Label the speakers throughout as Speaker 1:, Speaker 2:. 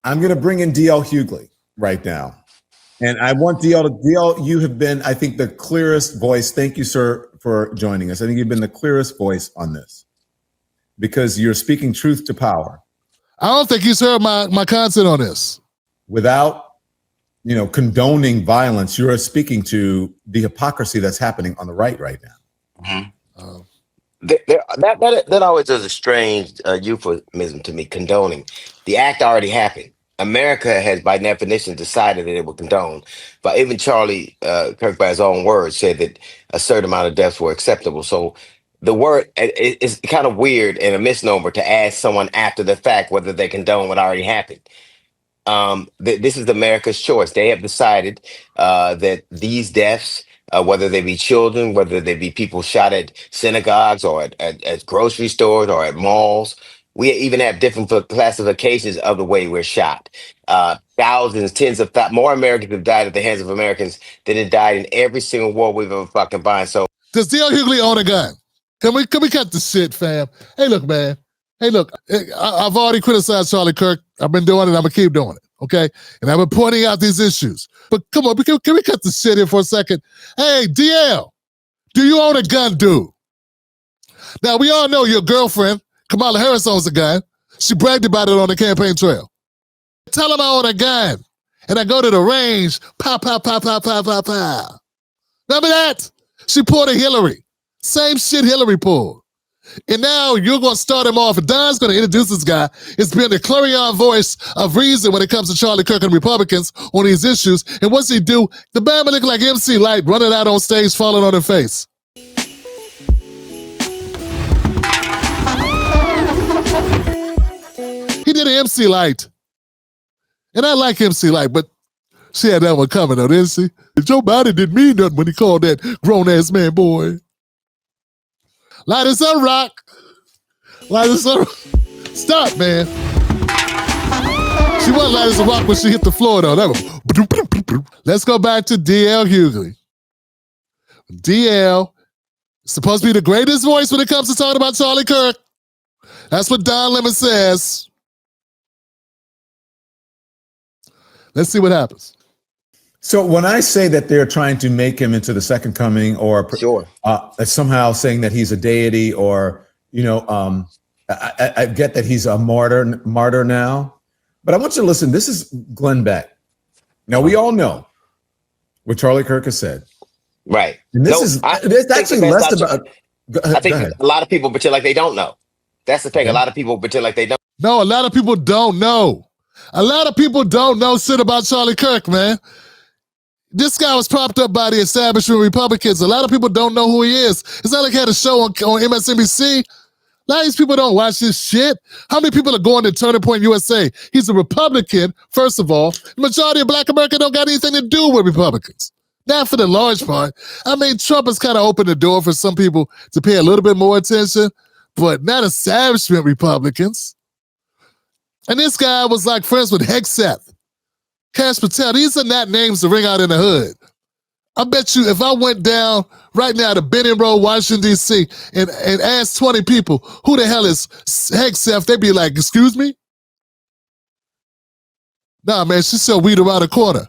Speaker 1: I'm going to bring in DL Hughley right now. And I want DL, you have been, I think, the clearest voice. Thank you, sir, for joining us. I think you've been the clearest voice on this because you're speaking truth to power.
Speaker 2: I don't think he's heard my content on this.
Speaker 1: Without, condoning violence, you're speaking to the hypocrisy that's happening on the right now.
Speaker 3: Mm-hmm. That always is a strange euphemism to me, condoning. The act already happened. America has, by definition, decided that it would condone. But even Charlie Kirk, by his own words, said that a certain amount of deaths were acceptable. So the word is kind of weird and a misnomer to ask someone after the fact whether they condone what already happened. This is America's choice. They have decided that these deaths, whether they be children, whether they be people shot at synagogues or at grocery stores or at malls, we even have different classifications of the way we're shot. Thousands, tens of more Americans have died at the hands of Americans than have died in every single war we've ever fucking been. So
Speaker 2: does D.L. Hughley own a gun? Can we cut the shit, fam? Hey, look, man. Hey, look, I've already criticized Charlie Kirk. I've been doing it. I'm going to keep doing it, okay? And I've been pointing out these issues. But come on, can we cut the shit here for a second? Hey, DL, do you own a gun, dude? Now, we all know your girlfriend, Kamala Harris, owns a gun. She bragged about it on the campaign trail. Tell him I own a gun. And I go to the range, pow, pow, pow, pow, pow, pow, pow. Remember that? She pulled a Hillary. Same shit Hillary pulled. And now you're going to start him off. Don's going to introduce this guy. It's been the clarion voice of reason when it comes to Charlie Kirk and Republicans on these issues. And what's he do? The Bama look like MC Light running out on stage, falling on her face. He did an MC Light. And I like MC Light, but she had that one coming though, didn't she? Joe Biden didn't mean nothing when he called that grown-ass man boy. Light us up, Rock. Light us up. Stop, man. She wasn't light as a rock when she hit the floor, though. That was... Let's go back to DL Hughley. DL is supposed to be the greatest voice when it comes to talking about Charlie Kirk. That's what Don Lemon says. Let's see what happens.
Speaker 1: So when I say that they're trying to make him into the second coming, or
Speaker 3: sure,
Speaker 1: somehow saying that he's a deity, or I get that he's a martyr now, but I want you to listen. This is Glenn Beck. Now we all know what Charlie Kirk has said,
Speaker 3: right?
Speaker 1: And it's actually less about.
Speaker 3: I think a lot of people pretend like they don't know. That's the thing. Okay. A lot of people pretend like they don't.
Speaker 2: No, a lot of people don't know. A lot of people don't know shit about Charlie Kirk, man. This guy was propped up by the establishment Republicans. A lot of people don't know who he is. It's not like he had a show on MSNBC. A lot of these people don't watch this shit. How many people are going to Turning Point USA? He's a Republican, first of all. The majority of Black America don't got anything to do with Republicans. Not for the large part. I mean, Trump has kind of opened the door for some people to pay a little bit more attention, but not establishment Republicans. And this guy was like friends with Hegseth, Cash Patel. These are not names to ring out in the hood. I bet you if I went down right now to Benning Road, Washington, D.C., and asked 20 people, who the hell is Hegseth, they'd be like, excuse me? Nah, man, she sell weed around the corner.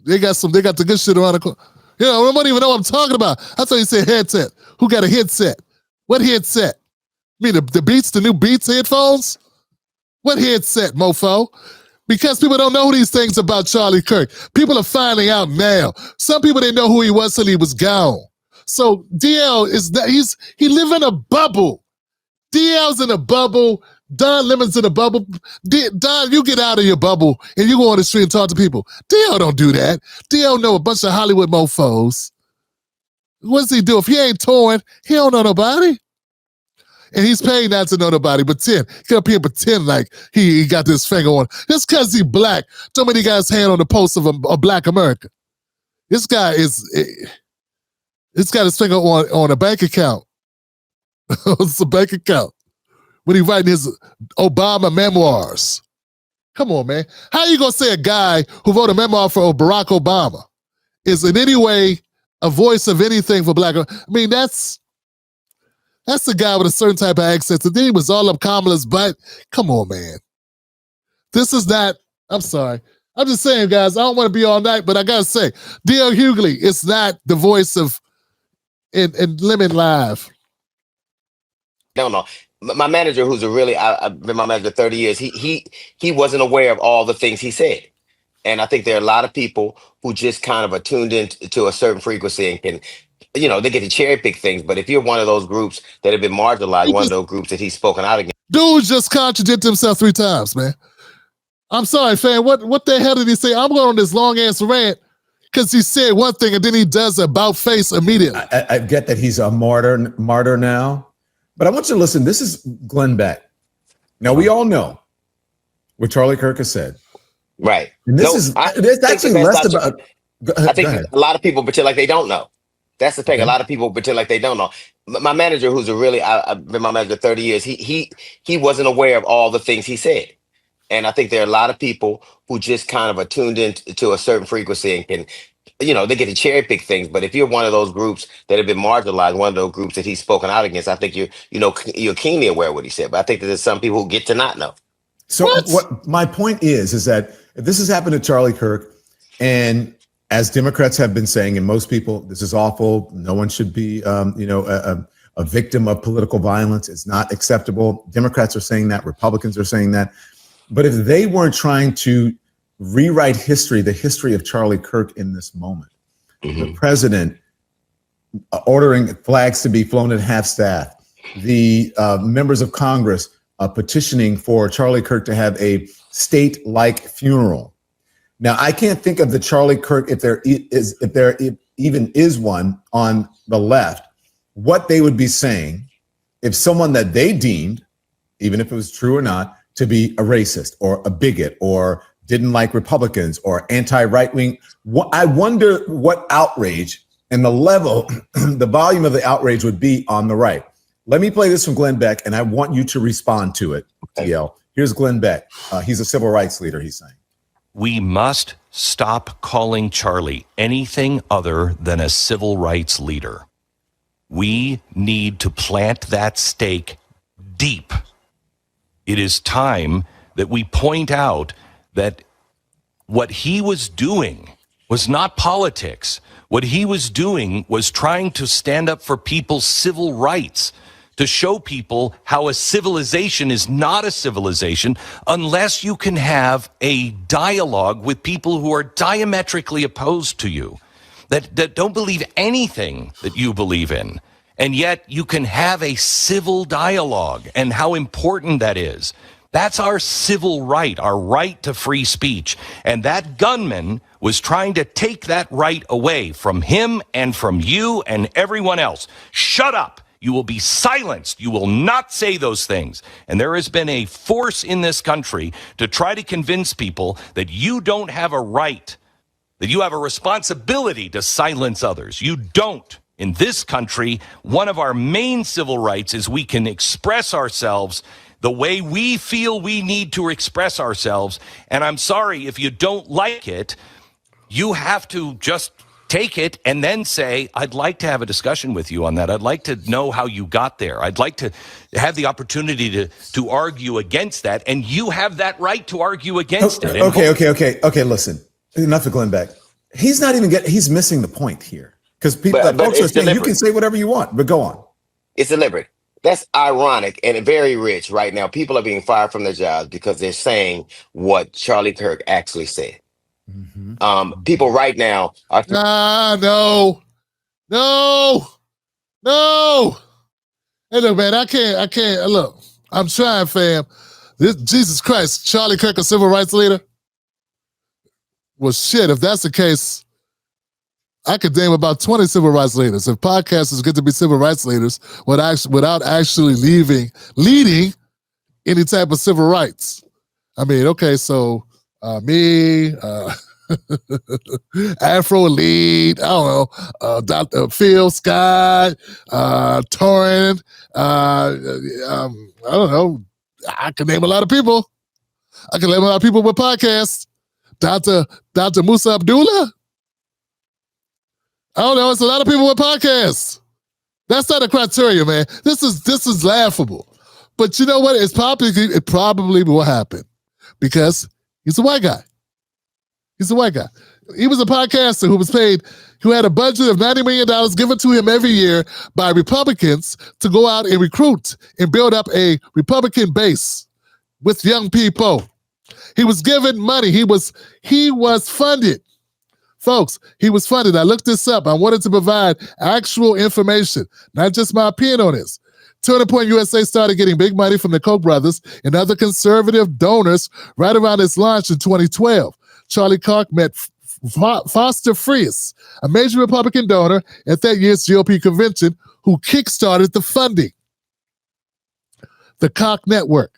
Speaker 2: They got the good shit around the corner. You know, I don't even know what I'm talking about. I thought you said headset. Who got a headset? What headset? You mean the Beats, the new Beats headphones? What headset, mofo? Because people don't know these things about Charlie Kirk. People are finding out now. Some people didn't know who he was till he was gone. So DL is that he live in a bubble. DL's in a bubble. Don Lemon's in a bubble. Don, you get out of your bubble and you go on the street and talk to people. DL don't do that. DL know a bunch of Hollywood mofos. What does he do? If he ain't touring, he don't know nobody. And he's paid not to know nobody, pretend. He come up here and pretend like he got this finger on. Just because he's black, don't mean he got his hand on the pulse of a black America. This guy it's got his finger on a bank account. It's a bank account. When he writing his Obama memoirs. Come on, man. How you gonna say a guy who wrote a memoir for Barack Obama is in any way a voice of anything for black? I mean, that's the guy with a certain type of accent. And then he was all up Kamala's butt. Come on, man. This is not, I'm sorry. I'm just saying, guys, I don't want to be all night, but I got to say, D.L. Hughley is not the voice of in Lemon Live.
Speaker 3: Don't know. My manager, who's a really, I've been my manager 30 years. He wasn't aware of all the things he said, and I think there are a lot of people who just kind of are tuned into a certain frequency and can, they get to cherry pick things. But if you're one of those groups that have been marginalized, one of those groups that he's spoken out against,
Speaker 2: Dude just contradicted himself 3 times, man. I'm sorry, fam. What the hell did he say? I'm going on this long ass rant because he said one thing and then he does about face immediately.
Speaker 1: I get that he's a martyr now, but I want you to listen. This is Glenn Beck. Now we all know what Charlie Kirk has said,
Speaker 3: right?
Speaker 1: And it's actually less about.
Speaker 3: I think a lot of people pretend like they don't know. That's the thing. A lot of people pretend like they don't know. My manager, who's a really, I've been my manager 30 years. He wasn't aware of all the things he said. And I think there are a lot of people who just kind of are tuned into a certain frequency and can, they get to cherry pick things. But if you're one of those groups that have been marginalized, one of those groups that he's spoken out against, I think you're keenly aware of what he said. But I think that there's some people who get to not know.
Speaker 1: So what my point is that if this has happened to Charlie Kirk, and as Democrats have been saying, and most people, this is awful. No one should be, a victim of political violence. It's not acceptable. Democrats are saying that. Republicans are saying that. But if they weren't trying to rewrite history, the history of Charlie Kirk in this moment, the president ordering flags to be flown at half-staff, the members of Congress petitioning for Charlie Kirk to have a state-like funeral. Now, I can't think of the Charlie Kirk, if there even is one on the left, what they would be saying if someone that they deemed, even if it was true or not, to be a racist or a bigot or didn't like Republicans or anti-right-wing. I wonder what outrage and the level, the volume of the outrage would be on the right. Let me play this from Glenn Beck, and I want you to respond to it, TL. Here's Glenn Beck. He's a civil rights leader, he's saying.
Speaker 4: We must stop calling Charlie anything other than a civil rights leader. We need to plant that stake deep. It is time that we point out that what he was doing was not politics. What he was doing was trying to stand up for people's civil rights, to show people how a civilization is not a civilization unless you can have a dialogue with people who are diametrically opposed to you, that don't believe anything that you believe in. And yet you can have a civil dialogue, and how important that is. That's our civil right, our right to free speech. And that gunman was trying to take that right away from him and from you and everyone else. Shut up. You will be silenced. You will not say those things. And there has been a force in this country to try to convince people that you don't have a right, that you have a responsibility to silence others. You don't. In this country, one of our main civil rights is we can express ourselves the way we feel we need to express ourselves. And I'm sorry, if you don't like it, you have to just take it and then say, I'd like to have a discussion with you on that. I'd like to know how you got there. I'd like to have the opportunity to argue against that. And you have that right to argue against it.
Speaker 1: Okay. Listen, enough of Glenn Beck. He's not even he's missing the point here. Because folks are saying you can say whatever you want, but go on.
Speaker 3: It's deliberate. That's ironic and very rich right now. People are being fired from their jobs because they're saying what Charlie Kirk actually said. People right now are...
Speaker 2: No. Hey, look, man, I can't. Look, I'm trying, fam. Jesus Christ, Charlie Kirk, a civil rights leader? Well, shit, if that's the case, I could name about 20 civil rights leaders. If podcasters get to be civil rights leaders without actually leading any type of civil rights. I mean, okay, so me, Afro Elite, I don't know, Dr. Phil Scott, Torrin, I don't know, I can name a lot of people. I can name a lot of people with podcasts. Dr. Musa Abdullah. I don't know. It's a lot of people with podcasts. That's not a criteria, man. This is laughable. But you know what? It probably will happen. because he's a white guy. He's a white guy. He was a podcaster who had a budget of $90 million given to him every year by Republicans to go out and recruit and build up a Republican base with young people. He was given money. He was funded. Folks, he was funded. I looked this up. I wanted to provide actual information, not just my opinion on this. Turning Point USA started getting big money from the Koch brothers and other conservative donors right around its launch in 2012. Charlie Kirk met Foster Friess, a major Republican donor at that year's GOP convention, who kickstarted the funding. The Koch Network.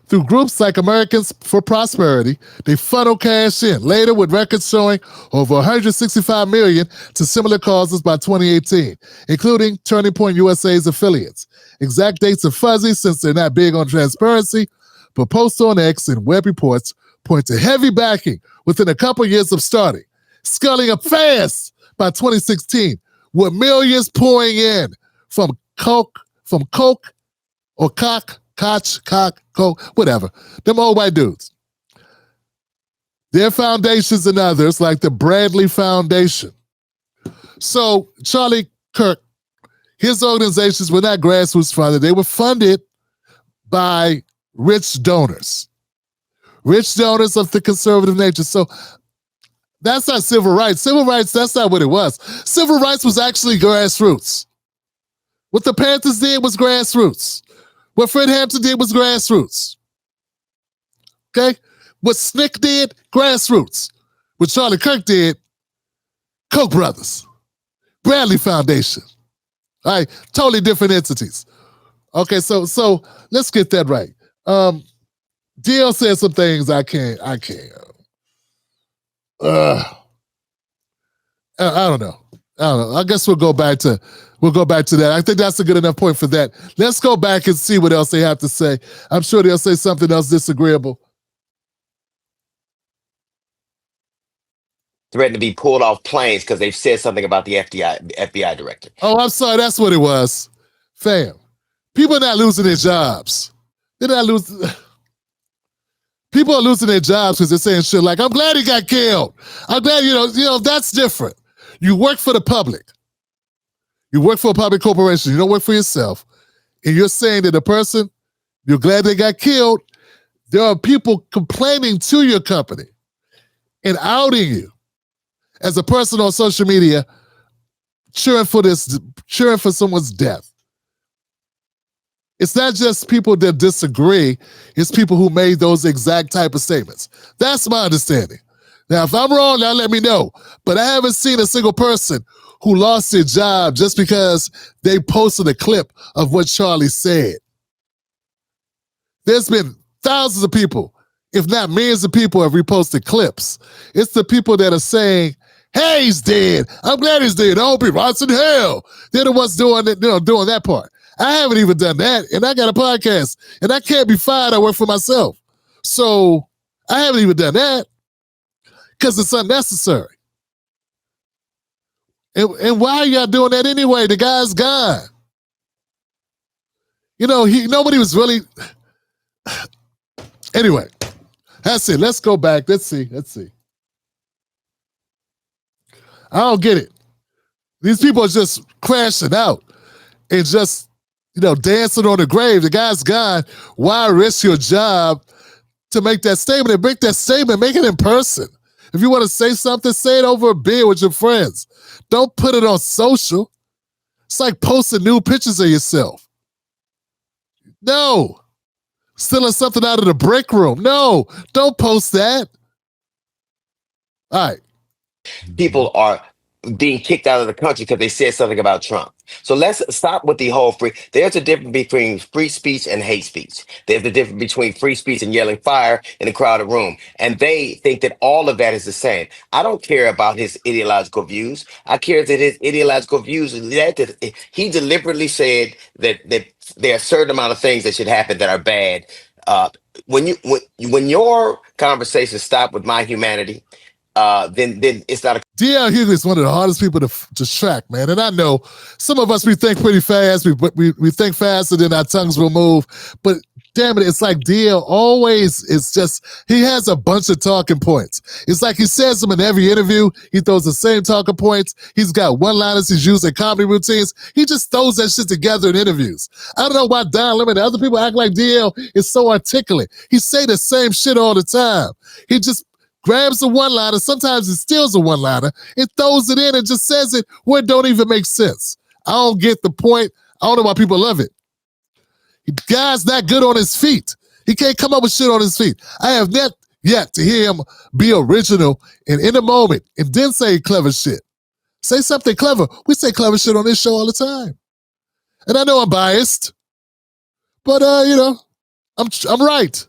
Speaker 2: Through groups like Americans for Prosperity, they funnel cash in, later with records showing over $165 million to similar causes by 2018, including Turning Point USA's affiliates. Exact dates are fuzzy since they're not big on transparency, but posts on X and web reports point to heavy backing within a couple years of starting, scaling up fast by 2016, with millions pouring in from Koch, or Koch, whatever, them old white dudes. Their foundations and others, like the Bradley Foundation. So Charlie Kirk, his organizations were not grassroots funded. They were funded by rich donors of the conservative nature. So that's not civil rights. Civil rights, that's not what it was. Civil rights was actually grassroots. What the Panthers did was grassroots. What Fred Hampton did was grassroots. Okay? What Snick did, grassroots. What Charlie Kirk did, Koch brothers. Bradley Foundation. All right, totally different entities. Okay, so let's get that right. DL said some things I can't. I don't know. I guess we'll go back to that. I think that's a good enough point for that. Let's go back and see what else they have to say. I'm sure they'll say something else disagreeable.
Speaker 3: Threatened to be pulled off planes because they've said something about the FBI director.
Speaker 2: Oh, I'm sorry. That's what it was. Fam, people are not losing their jobs. They're not losing. People are losing their jobs because they're saying shit like, I'm glad he got killed. I'm glad, you know, that's different. You work for the public. You work for a public corporation. You don't work for yourself. And you're saying that the person, you're glad they got killed. There are people complaining to your company and outing you as a person on social media, cheering for someone's death. It's not just people that disagree. It's people who made those exact type of statements. That's my understanding. Now, if I'm wrong, now let me know. But I haven't seen a single person who lost their job just because they posted a clip of what Charlie said. There's been thousands of people, if not millions of people, have reposted clips. It's the people that are saying, hey, he's dead. I'm glad he's dead. I hope he rots in hell. They're the ones doing it, doing that part. I haven't even done that, and I got a podcast, and I can't be fired. I work for myself. So I haven't even done that because it's unnecessary. And why are y'all doing that anyway? The guy's gone. Nobody was really... Anyway, that's it. Let's go back. Let's see. I don't get it. These people are just crashing out and just, dancing on the grave. The guy's gone. Why risk your job to make that statement? And make that statement, make it in person. If you want to say something, say it over a beer with your friends. Don't put it on social. It's like posting new pictures of yourself. No. Stealing something out of the break room. No, don't post that. All right.
Speaker 3: People are being kicked out of the country because they said something about Trump. So let's stop with the whole there's a difference between free speech and hate speech. There's a difference between free speech and yelling fire in a crowded room. And they think that all of that is the same. I don't care about his ideological views. I care that his ideological views led to, he deliberately said that there are a certain amount of things that should happen that are bad. When your conversations stop with my humanity, then it's not a...
Speaker 2: D.L. Hughley is one of the hardest people to track, man. And I know some of us, we think pretty fast. We think faster than our tongues will move. But damn it, it's like DL always is just, he has a bunch of talking points. It's like he says them in every interview. He throws the same talking points. He's got one-liners he's used in comedy routines. He just throws that shit together in interviews. I don't know why Don Lemon and other people act like DL is so articulate. He say the same shit all the time. He just grabs a one-liner, sometimes he steals a one-liner, and throws it in and just says it where it don't even make sense. I don't get the point. I don't know why people love it. Guy's not good on his feet. He can't come up with shit on his feet. I have not yet to hear him be original and in the moment and then say clever shit. Say something clever. We say clever shit on this show all the time. And I know I'm biased, but I'm right.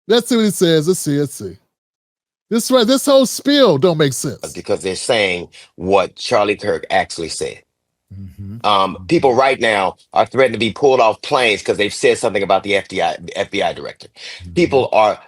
Speaker 2: Let's see what he says. Let's see. This whole spiel don't make sense.
Speaker 3: Because they're saying what Charlie Kirk actually said.
Speaker 1: Mm-hmm.
Speaker 3: People right now are threatening to be pulled off planes because they've said something about the FBI director.
Speaker 1: Mm-hmm.
Speaker 3: People are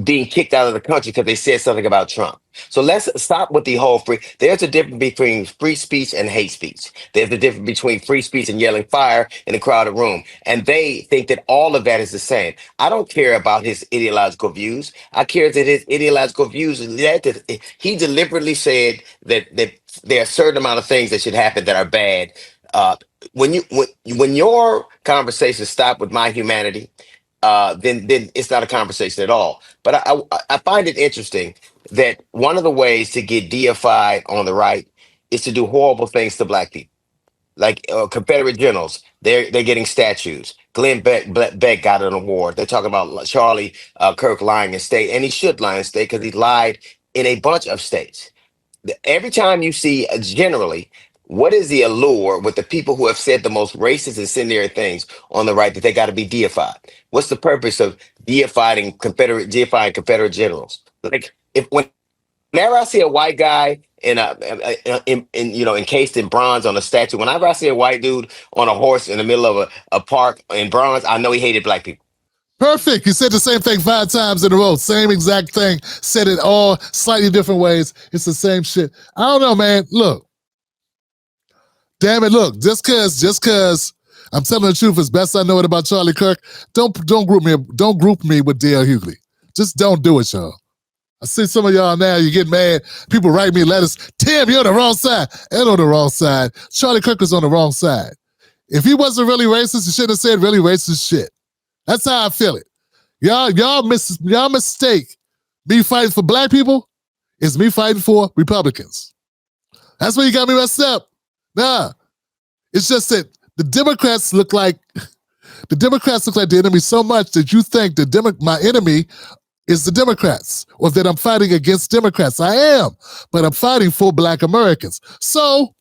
Speaker 3: being kicked out of the country because they said something about Trump. So let's stop with the whole free. There's a difference between free speech and hate speech. There's a difference between free speech and yelling fire in a crowded room. And they think that all of that is the same. I don't care about his ideological views. I care that his ideological views led to, he deliberately said that there are a certain amount of things that should happen that are bad. When your conversations stop with my humanity, then it's not a conversation at all. But I find it interesting that one of the ways to get deified on the right is to do horrible things to black people. Like Confederate generals, they're getting statues. Glenn Beck got an award. They're talking about Charlie Kirk lying in state, and he should lie in state because he lied in a bunch of states. Every time you see, generally, what is the allure with the people who have said the most racist, incendiary things on the right that they got to be deified? What's the purpose of deifying Confederate generals? Like, whenever I see a white guy encased in bronze on a statue, whenever I see a white dude on a horse in the middle of a park in bronze, I know he hated black people.
Speaker 2: Perfect. You said the same thing 5 times in a row. Same exact thing. Said it all slightly different ways. It's the same shit. I don't know, man. Look. Damn it, look. Just cause I'm telling the truth as best I know it about Charlie Kirk, don't group me with D.L. Hughley. Just don't do it, y'all. I see some of y'all now, you get mad. People write me letters. Tim, you're on the wrong side. And on the wrong side. Charlie Kirk was on the wrong side. If he wasn't really racist, he shouldn't have said really racist shit. That's how I feel it. Y'all mistake me fighting for black people is me fighting for Republicans. That's where you got me messed up. Nah. It's just that the Democrats look like the enemy so much that you think my enemy is the Democrats, or that I'm fighting against Democrats. I am, but I'm fighting for black Americans. So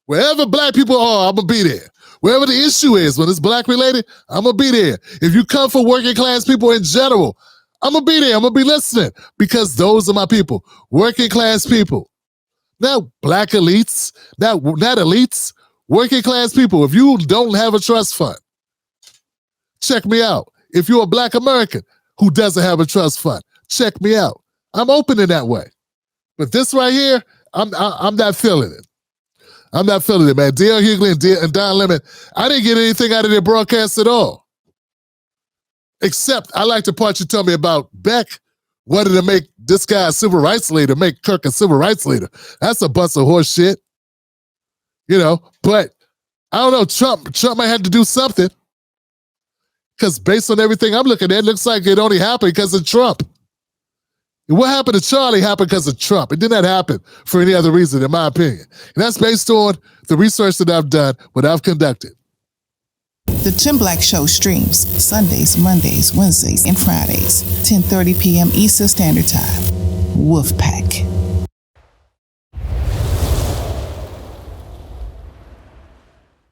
Speaker 2: wherever black people are, I'm gonna be there. Wherever the issue is, when it's black related, I'm gonna be there. If you come for working class people in general, I'm gonna be there. I'm gonna be listening because those are my people, working class people. Not black elites, not elites, working class people. If you don't have a trust fund, check me out. If you're a black American who doesn't have a trust fund, check me out. I'm open in that way. But this right here, I'm not feeling it. I'm not feeling it, man. D.L. Hughley and Don Lemon, I didn't get anything out of their broadcast at all. Except I like the part you told me about Beck wanted to make this guy a civil rights leader, make Kirk a civil rights leader. That's a bunch of horse shit. But I don't know, Trump might have to do something. Because based on everything I'm looking at, it looks like it only happened because of Trump. And what happened to Charlie happened because of Trump. It did not happen for any other reason, in my opinion. And that's based on the research that I've done, what I've conducted.
Speaker 5: The Tim Black Show streams Sundays, Mondays, Wednesdays, and Fridays, 10:30 p.m. Eastern Standard Time. Wolfpack.